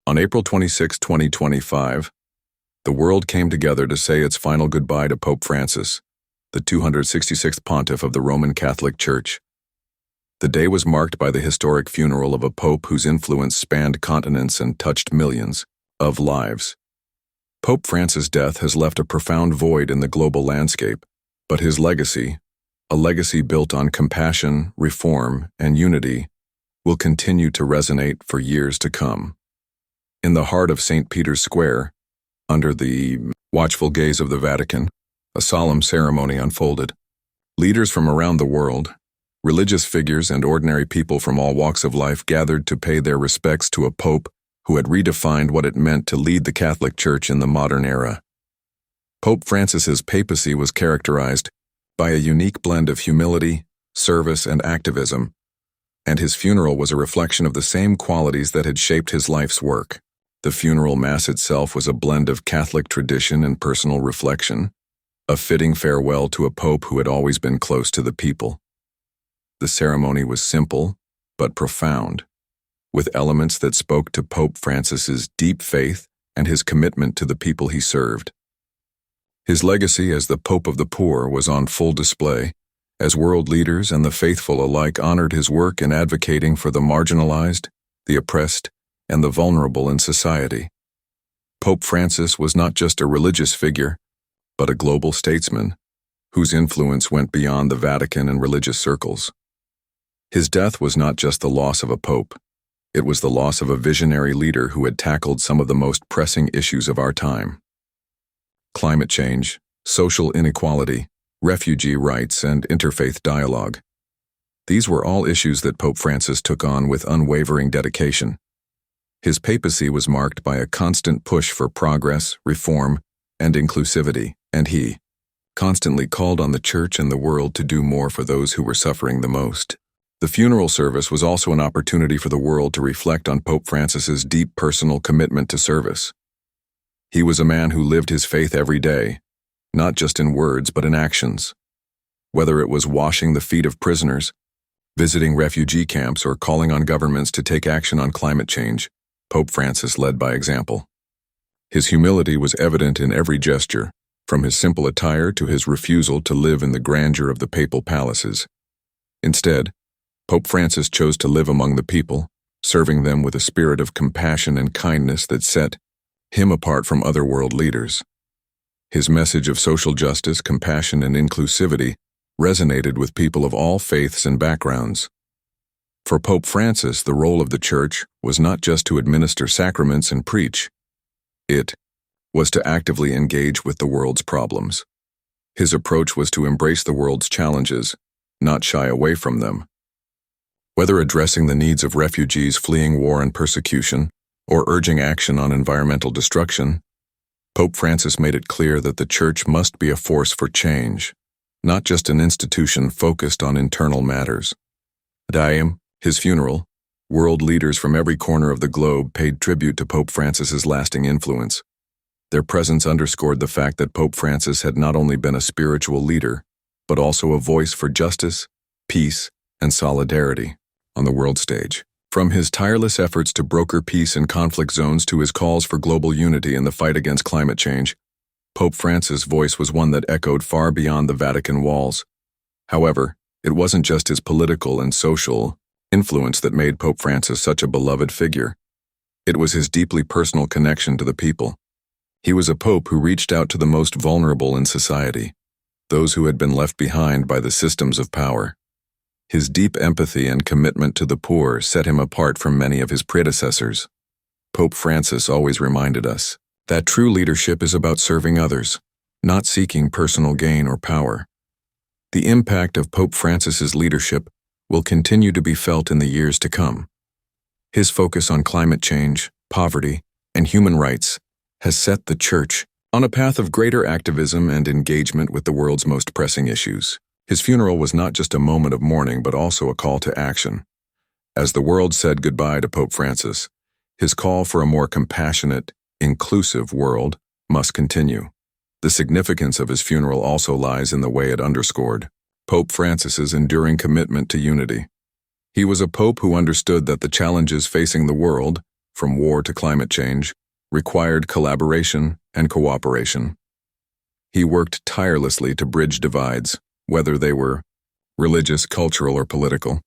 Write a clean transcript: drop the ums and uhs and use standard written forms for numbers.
On April 26, 2025, the world came together to say its final goodbye to Pope Francis, the 266th pontiff of the Roman Catholic Church. The day was marked by the historic funeral of a pope whose influence spanned continents and touched millions of lives. Pope Francis' death has left a profound void in the global landscape, but his legacy, a legacy built on compassion, reform, and unity, will continue to resonate for years to come. In the heart of St. Peter's Square, under the watchful gaze of the Vatican, a solemn ceremony unfolded. Leaders from around the world, religious figures and ordinary people from all walks of life gathered to pay their respects to a pope who had redefined what it meant to lead the Catholic Church in the modern era. Pope Francis's papacy was characterized by a unique blend of humility, service, and activism, and his funeral was a reflection of the same qualities that had shaped his life's work. The funeral mass itself was a blend of Catholic tradition and personal reflection, a fitting farewell to a pope who had always been close to the people. The ceremony was simple, but profound, with elements that spoke to Pope Francis's deep faith and his commitment to the people he served. His legacy as the Pope of the Poor was on full display, as world leaders and the faithful alike honored his work in advocating for the marginalized, the oppressed, and the vulnerable in society. Pope Francis was not just a religious figure, but a global statesman, whose influence went beyond the Vatican and religious circles. His death was not just the loss of a pope, it was the loss of a visionary leader who had tackled some of the most pressing issues of our time. Climate change, social inequality, refugee rights, and interfaith dialogue. These were all issues that Pope Francis took on with unwavering dedication. His papacy was marked by a constant push for progress, reform, and inclusivity, and he constantly called on the Church and the world to do more for those who were suffering the most. The funeral service was also an opportunity for the world to reflect on Pope Francis's deep personal commitment to service. He was a man who lived his faith every day, not just in words but in actions. Whether it was washing the feet of prisoners, visiting refugee camps, or calling on governments to take action on climate change, Pope Francis led by example. His humility was evident in every gesture, from his simple attire to his refusal to live in the grandeur of the papal palaces. Instead, Pope Francis chose to live among the people, serving them with a spirit of compassion and kindness that set him apart from other world leaders. His message of social justice, compassion, and inclusivity resonated with people of all faiths and backgrounds. For Pope Francis, the role of the Church was not just to administer sacraments and preach. It was to actively engage with the world's problems. His approach was to embrace the world's challenges, not shy away from them. Whether addressing the needs of refugees fleeing war and persecution, or urging action on environmental destruction, Pope Francis made it clear that the Church must be a force for change, not just an institution focused on internal matters. At his funeral, world leaders from every corner of the globe paid tribute to Pope Francis's lasting influence. Their presence underscored the fact that Pope Francis had not only been a spiritual leader, but also a voice for justice, peace, and solidarity on the world stage. From his tireless efforts to broker peace in conflict zones to his calls for global unity in the fight against climate change, Pope Francis' voice was one that echoed far beyond the Vatican walls. However, it wasn't just his political and social influence that made Pope Francis such a beloved figure. It was his deeply personal connection to the people. He was a pope who reached out to the most vulnerable in society, those who had been left behind by the systems of power. His deep empathy and commitment to the poor set him apart from many of his predecessors. Pope Francis always reminded us that true leadership is about serving others, not seeking personal gain or power. The impact of Pope Francis's leadership will continue to be felt in the years to come. His focus on climate change, poverty, and human rights has set the Church on a path of greater activism and engagement with the world's most pressing issues. His funeral was not just a moment of mourning, but also a call to action. As the world said goodbye to Pope Francis, his call for a more compassionate, inclusive world must continue. The significance of his funeral also lies in the way it underscored Pope Francis's enduring commitment to unity. He was a pope who understood that the challenges facing the world, from war to climate change, required collaboration and cooperation. He worked tirelessly to bridge divides, whether they were religious, cultural, or political.